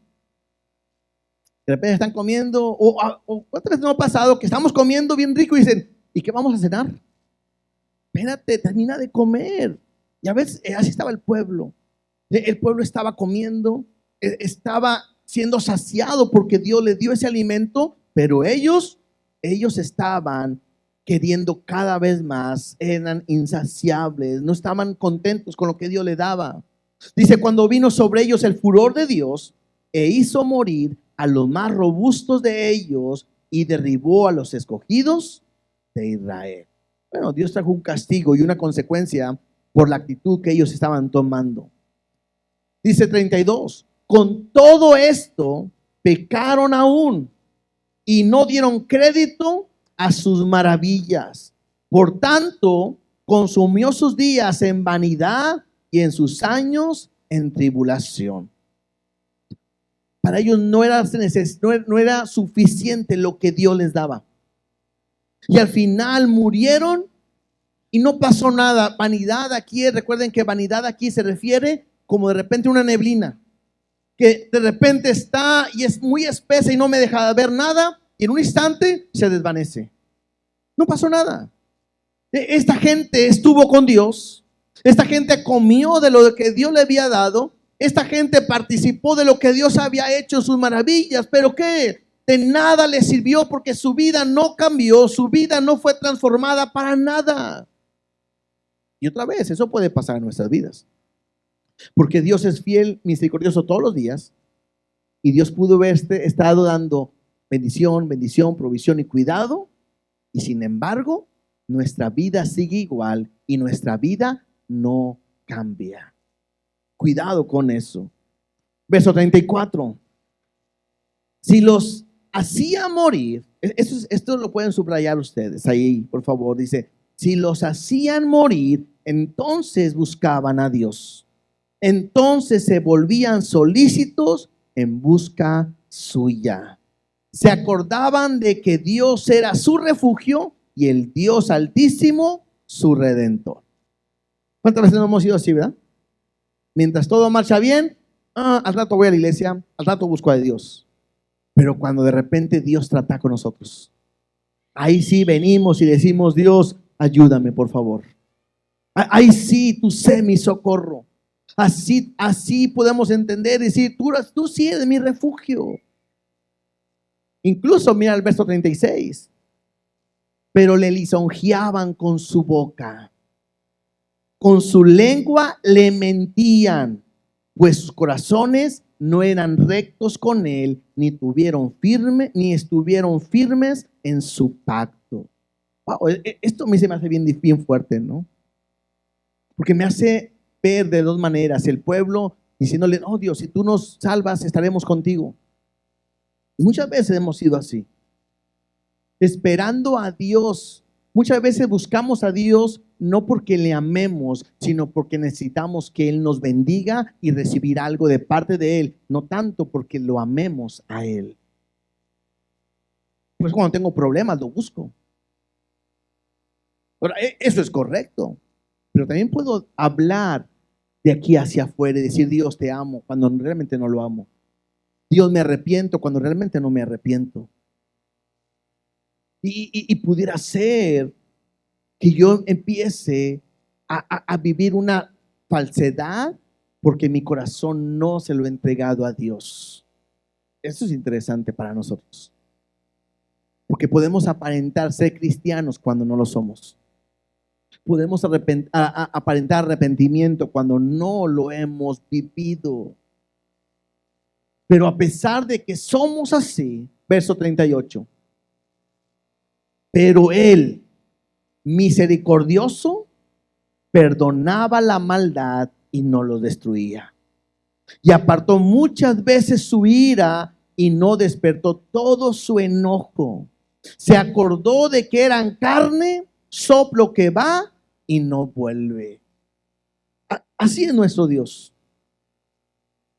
De repente están comiendo, o ¿cuántas veces no ha pasado que estamos comiendo bien rico y dicen, ¿y qué vamos a cenar? Espérate, termina de comer. Y a veces así estaba el pueblo. El pueblo estaba comiendo, estaba siendo saciado porque Dios le dio ese alimento, pero ellos estaban queriendo cada vez más, eran insaciables, no estaban contentos con lo que Dios le daba. Dice, cuando vino sobre ellos el furor de Dios e hizo morir a los más robustos de ellos y derribó a los escogidos de Israel. Bueno, Dios trajo un castigo y una consecuencia por la actitud que ellos estaban tomando. Dice 32, con todo esto pecaron aún y no dieron crédito a sus maravillas. Por tanto, consumió sus días en vanidad y en sus años en tribulación. Para ellos no era suficiente lo que Dios les daba. Y al final murieron y no pasó nada. Vanidad aquí, recuerden que vanidad aquí se refiere como de repente una neblina, que de repente está y es muy espesa y no me deja ver nada, y en un instante se desvanece. No pasó nada. Esta gente estuvo con Dios, esta gente comió de lo que Dios le había dado, esta gente participó de lo que Dios había hecho en sus maravillas, pero ¿qué? De nada les sirvió porque su vida no cambió, su vida no fue transformada para nada. Y otra vez, eso puede pasar en nuestras vidas. Porque Dios es fiel, misericordioso todos los días, y Dios pudo haber estado dando bendición, provisión y cuidado, y sin embargo, nuestra vida sigue igual y nuestra vida no cambia. Cuidado con eso. Verso 34. Si los hacía morir, esto lo pueden subrayar ustedes ahí, por favor, dice, Si los hacían morir, entonces buscaban a Dios. Entonces se volvían solícitos en busca suya. Se acordaban de que Dios era su refugio y el Dios Altísimo su Redentor. ¿Cuántas veces no hemos sido así, verdad? Mientras todo marcha bien, al rato voy a la iglesia, al rato busco a Dios. Pero cuando de repente Dios trata con nosotros, ahí sí venimos y decimos: Dios, ayúdame, por favor. Ahí sí, tú sé mi socorro. Así podemos entender y decir: tú sí eres mi refugio. Incluso mira el verso 36. Pero le lisonjeaban con su boca, con su lengua le mentían, pues sus corazones no eran rectos con él, ni estuvieron firmes en su pacto. Wow, esto se me hace bien fuerte, ¿no? Porque me hace ver de dos maneras: el pueblo diciéndole: oh Dios, si tú nos salvas, estaremos contigo. Y muchas veces hemos sido así, esperando a Dios. Muchas veces buscamos a Dios no porque le amemos, sino porque necesitamos que Él nos bendiga y recibir algo de parte de Él, no tanto porque lo amemos a Él. Pues cuando tengo problemas lo busco. Ahora, eso es correcto, pero también puedo hablar de aquí hacia afuera y decir: Dios, te amo, cuando realmente no lo amo. Dios, me arrepiento, cuando realmente no me arrepiento. Y pudiera ser que yo empiece a vivir una falsedad porque mi corazón no se lo he entregado a Dios. Eso es interesante para nosotros, porque podemos aparentar ser cristianos cuando no lo somos. Podemos aparentar arrepentimiento cuando no lo hemos vivido. Pero a pesar de que somos así, verso 38, pero Él, misericordioso, perdonaba la maldad y no lo destruía. Y apartó muchas veces su ira y no despertó todo su enojo. Se acordó de que eran carne, soplo que va y no vuelve. Así es nuestro Dios.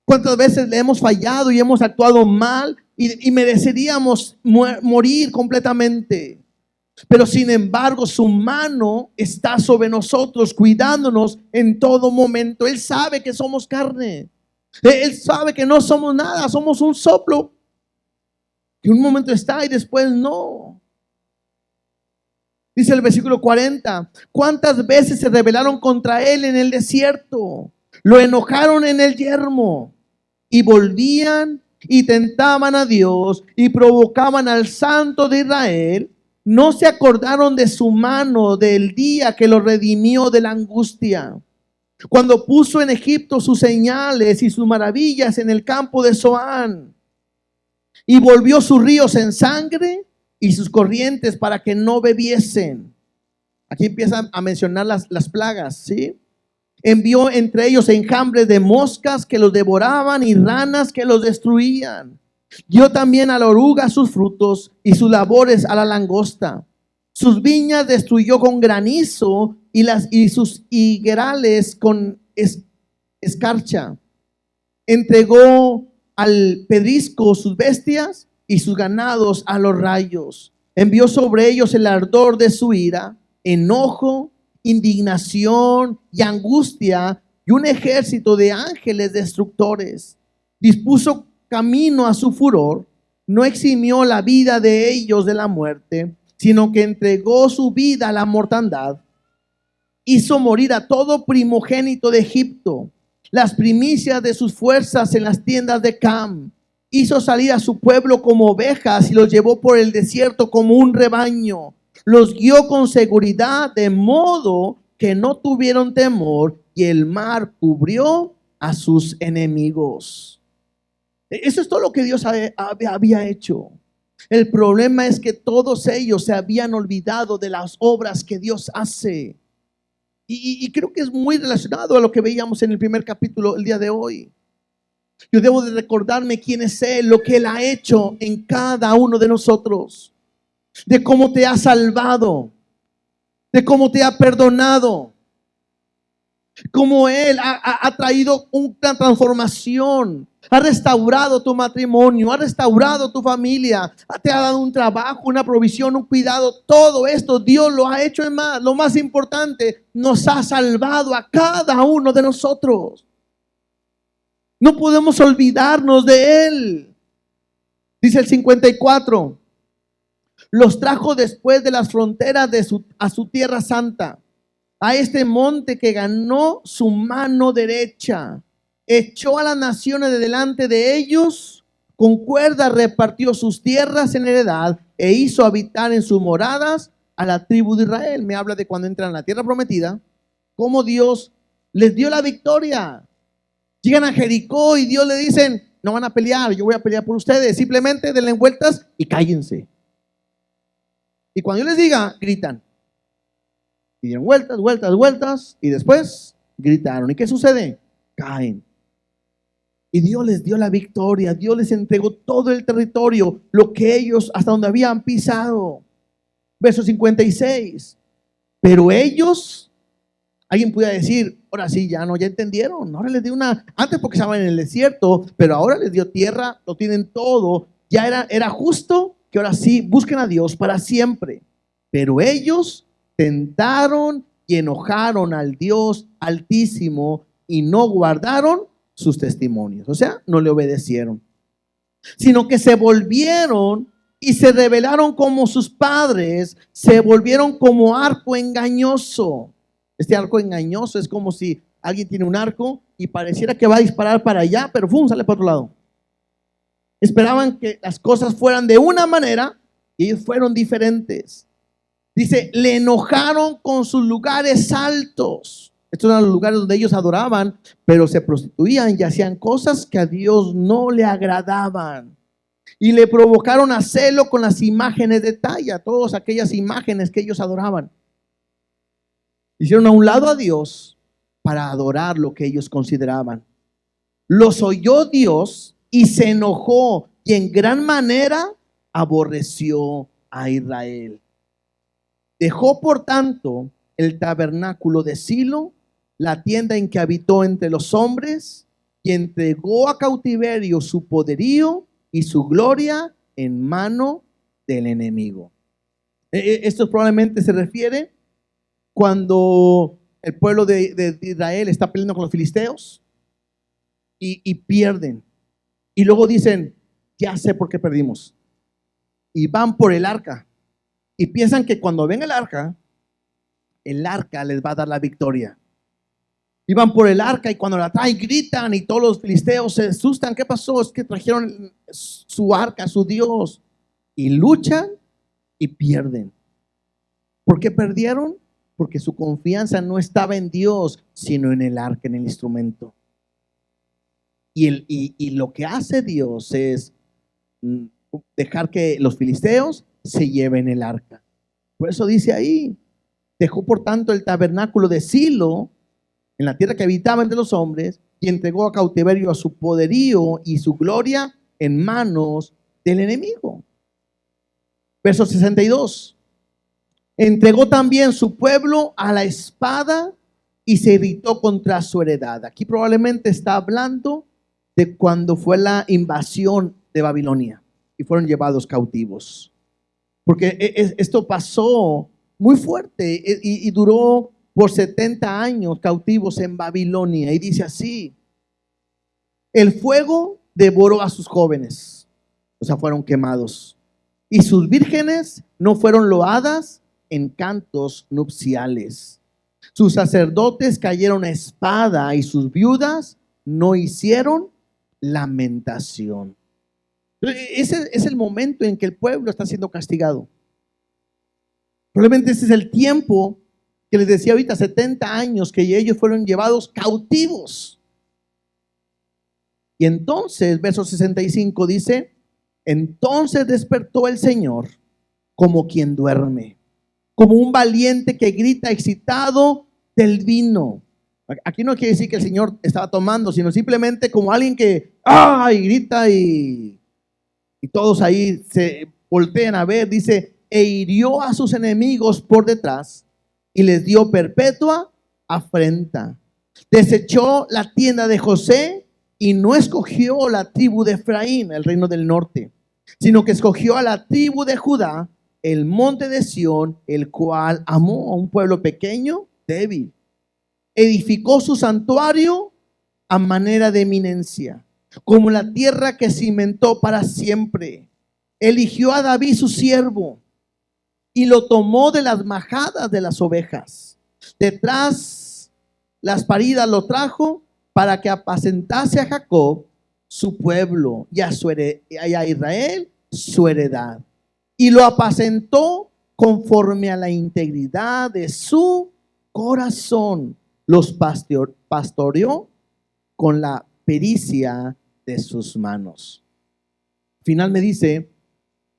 ¿Cuántas veces le hemos fallado y hemos actuado mal y mereceríamos morir completamente? Pero sin embargo, su mano está sobre nosotros, cuidándonos en todo momento. Él sabe que somos carne. Él sabe que no somos nada, somos un soplo que un momento está y después no. Dice el versículo 40: ¿cuántas veces se rebelaron contra él en el desierto? Lo enojaron en el yermo y volvían y tentaban a Dios y provocaban al Santo de Israel. No se acordaron de su mano, del día que lo redimió de la angustia, cuando puso en Egipto sus señales y sus maravillas en el campo de Zoán, y volvió sus ríos en sangre y sus corrientes para que no bebiesen. Aquí empiezan a mencionar las plagas, ¿sí? Envió entre ellos enjambres de moscas que los devoraban y ranas que los destruían. Dio también a la oruga sus frutos y sus labores a la langosta. Sus viñas destruyó con granizo y sus higuerales con escarcha. Entregó al pedrisco sus bestias y sus ganados a los rayos. Envió sobre ellos el ardor de su ira, enojo, indignación y angustia, y un ejército de ángeles destructores. Dispuso camino a su furor, no eximió la vida de ellos de la muerte, sino que entregó su vida a la mortandad. Hizo morir a todo primogénito de Egipto, las primicias de sus fuerzas en las tiendas de Cam. Hizo salir a su pueblo como ovejas y los llevó por el desierto como un rebaño. Los guió con seguridad, de modo que no tuvieron temor, y el mar cubrió a sus enemigos. Eso es todo lo que Dios había hecho. El problema es que todos ellos se habían olvidado de las obras que Dios hace. Y creo que es muy relacionado a lo que veíamos en el primer capítulo el día de hoy. Yo debo de recordarme quién es Él, lo que Él ha hecho en cada uno de nosotros, de cómo te ha salvado. de cómo te ha perdonado, cómo Él ha traído una transformación, ha restaurado tu matrimonio, ha restaurado tu familia, te ha dado un trabajo, una provisión, un cuidado. Todo esto Dios lo ha hecho. En más, lo más importante, nos ha salvado a cada uno de nosotros. No podemos olvidarnos de Él. Dice el 54, los trajo después de las fronteras a su tierra santa, a este monte que ganó su mano derecha. Echó a las naciones de delante de ellos, con cuerda repartió sus tierras en heredad e hizo habitar en sus moradas a la tribu de Israel. Me habla de cuando entran a la tierra prometida, cómo Dios les dio la victoria. Llegan a Jericó y Dios le dicen, no van a pelear, yo voy a pelear por ustedes, simplemente denle vueltas y cállense. Y cuando yo les diga, gritan. Y dieron vueltas, vueltas, vueltas, y después gritaron. ¿Y qué sucede? Caen. Y Dios les dio la victoria, Dios les entregó todo el territorio, lo que ellos hasta donde habían pisado. Verso 56. Pero ellos, alguien pudiera decir, ahora sí, ya entendieron. Ahora les dio antes porque estaban en el desierto, pero ahora les dio tierra, lo tienen todo. Ya era justo que ahora sí busquen a Dios para siempre. Pero ellos tentaron y enojaron al Dios Altísimo y no guardaron sus testimonios. O sea, no le obedecieron, sino que se volvieron y se rebelaron como sus padres, se volvieron como arco engañoso. Este arco engañoso es como si alguien tiene un arco y pareciera que va a disparar para allá, pero ¡fum!, sale para otro lado. Esperaban que las cosas fueran de una manera y ellos fueron diferentes. Dice, le enojaron con sus lugares altos. Estos eran los lugares donde ellos adoraban, pero se prostituían y hacían cosas que a Dios no le agradaban. Y le provocaron a celo con las imágenes de talla, todas aquellas imágenes que ellos adoraban. Hicieron a un lado a Dios para adorar lo que ellos consideraban. Los oyó Dios y se enojó y en gran manera aborreció a Israel. Dejó por tanto el tabernáculo de Silo, la tienda en que habitó entre los hombres, y entregó a cautiverio su poderío y su gloria en mano del enemigo. Esto probablemente se refiere cuando el pueblo de Israel está peleando con los filisteos y pierden. Y luego dicen, ya sé por qué perdimos. Y van por el arca. Y piensan que cuando ven el arca les va a dar la victoria. Y van por el arca y cuando la traen gritan y todos los filisteos se asustan. ¿Qué pasó? Es que trajeron su arca, su Dios. Y luchan y pierden. ¿Por qué perdieron? Porque su confianza no estaba en Dios, sino en el arca, en el instrumento. Y lo que hace Dios es dejar que los filisteos se lleven el arca. Por eso dice ahí, dejó por tanto el tabernáculo de Silo en la tierra que habitaba entre los hombres y entregó a cautiverio a su poderío y su gloria en manos del enemigo. Verso 62. Entregó también su pueblo a la espada y se irritó contra su heredad. Aquí probablemente está hablando de cuando fue la invasión de Babilonia y fueron llevados cautivos. Porque esto pasó muy fuerte y duró por 70 años cautivos en Babilonia. Y dice así, el fuego devoró a sus jóvenes, o sea, fueron quemados. Y sus vírgenes no fueron loadas en cantos nupciales. Sus sacerdotes cayeron a espada y sus viudas no hicieron lamentación. Ese es el momento en que el pueblo está siendo castigado. Probablemente ese es el tiempo que les decía ahorita, 70 años que ellos fueron llevados cautivos. Y entonces, verso 65 dice, entonces despertó el Señor como quien duerme, como un valiente que grita excitado del vino. Aquí no quiere decir que el Señor estaba tomando, sino simplemente como alguien que y grita y todos ahí se voltean a ver. Dice, e hirió a sus enemigos por detrás y les dio perpetua afrenta. Desechó la tienda de José y no escogió la tribu de Efraín, el reino del norte, sino que escogió a la tribu de Judá, el monte de Sión, el cual amó a un pueblo pequeño, débil. Edificó su santuario a manera de eminencia, como la tierra que cimentó para siempre. Eligió a David su siervo y lo tomó de las majadas de las ovejas. Detrás las paridas lo trajo para que apacentase a Jacob su pueblo y a Israel su heredad. Y lo apacentó conforme a la integridad de su corazón. Los pastoreó con la pericia de sus manos. Al final me dice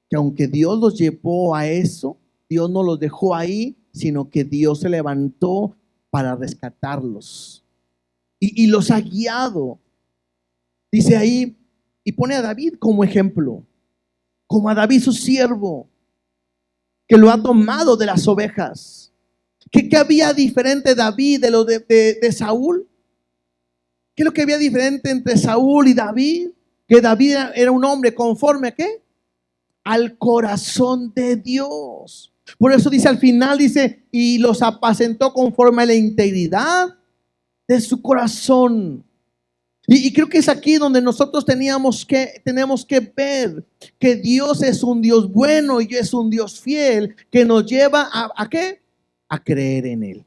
que aunque Dios los llevó a eso, Dios no los dejó ahí, sino que Dios se levantó para rescatarlos. Y los ha guiado. Dice ahí, y pone a David como ejemplo, como a David su siervo, que lo ha tomado de las ovejas. ¿Qué había diferente David de lo de Saúl? ¿Qué es lo que había diferente entre Saúl y David? Que David era un hombre conforme a ¿qué? Al corazón de Dios. Por eso dice al final, dice, y los apacentó conforme a la integridad de su corazón. Y creo que es aquí donde nosotros tenemos que ver que Dios es un Dios bueno y es un Dios fiel que nos lleva ¿a qué? A creer en Él.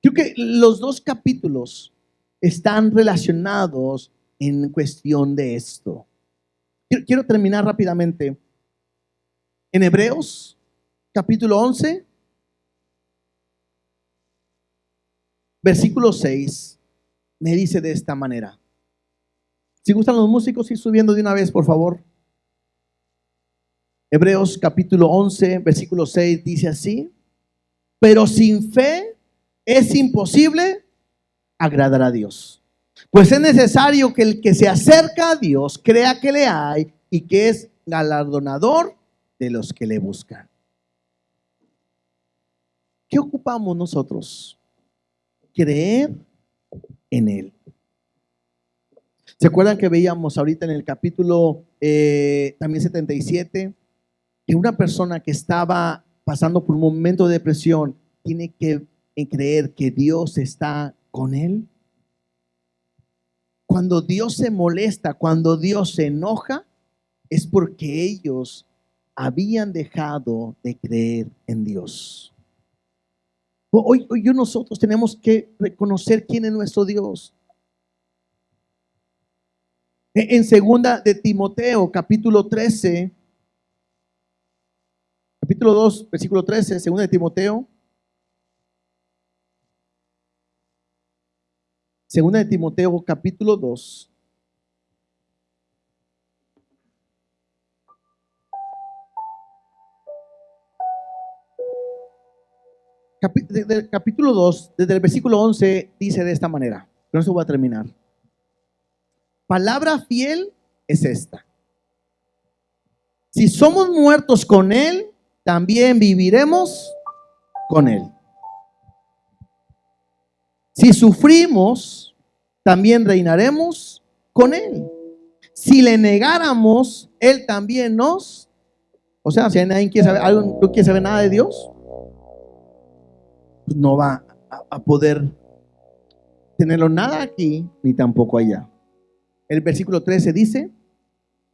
Creo que los dos capítulos están relacionados en cuestión de esto. Quiero terminar rápidamente. En Hebreos, capítulo 11, versículo 6, me dice de esta manera. Si gustan los músicos, ir subiendo de una vez, por favor. Hebreos capítulo 11, versículo 6 dice así: pero sin fe es imposible agradar a Dios. Pues es necesario que el que se acerca a Dios crea que le hay y que es galardonador de los que le buscan. ¿Qué ocupamos nosotros? Creer en Él. ¿Se acuerdan que veíamos ahorita en el capítulo también 77 que una persona que estaba pasando por un momento de depresión tiene que creer que Dios está con él? Cuando Dios se molesta, cuando Dios se enoja, es porque ellos habían dejado de creer en Dios. Hoy nosotros tenemos que reconocer quién es nuestro Dios. En segunda de Timoteo, capítulo 13, capítulo 2, versículo 13, segunda de Timoteo. Segunda de Timoteo, capítulo 2. Capítulo 2, desde el versículo 11, dice de esta manera. Con eso voy a terminar. Palabra fiel es esta: si somos muertos con Él, también viviremos con Él. Si sufrimos, también reinaremos con Él. Si le negáramos, Él también nos... O sea, si nadie quiere saber algo, no quiere saber nada de Dios, pues no va a poder tenerlo nada aquí ni tampoco allá. El versículo 13 dice: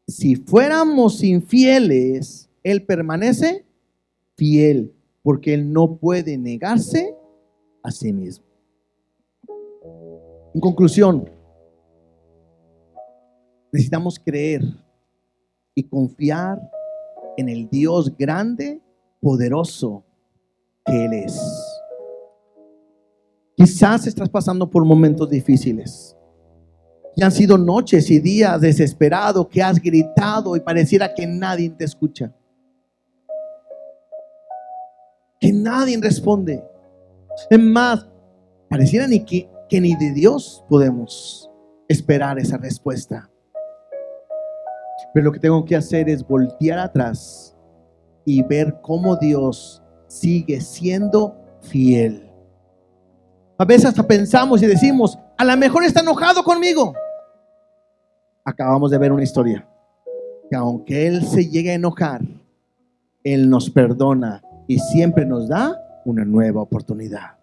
si fuéramos infieles, Él permanece fiel, porque Él no puede negarse a sí mismo. En conclusión, necesitamos creer y confiar en el Dios grande, poderoso que Él es. Quizás estás pasando por momentos difíciles y han sido noches y días desesperados que has gritado y pareciera que nadie te escucha, que nadie responde. Es más, pareciera que ni de Dios podemos esperar esa respuesta. Pero lo que tengo que hacer es voltear atrás y ver cómo Dios sigue siendo fiel. A veces hasta pensamos y decimos, a lo mejor está enojado conmigo. Acabamos de ver una historia que aunque Él se llegue a enojar, Él nos perdona y siempre nos da una nueva oportunidad.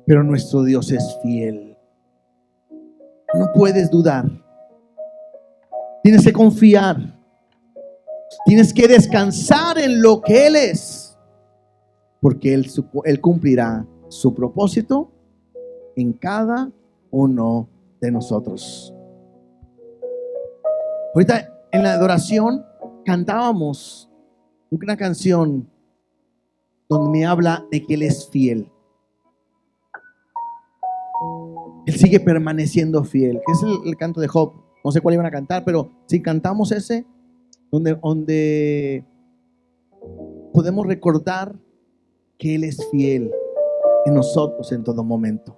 Pero nuestro Dios es fiel. No puedes dudar. Tienes que confiar. Tienes que descansar en lo que Él es, porque Él cumplirá su propósito en cada uno de nosotros. Ahorita en la adoración cantábamos una canción donde me habla de que Él es fiel. Él sigue permaneciendo fiel, que es el canto de Job. No sé cuál iban a cantar, pero si cantamos ese, donde podemos recordar que Él es fiel en nosotros en todo momento.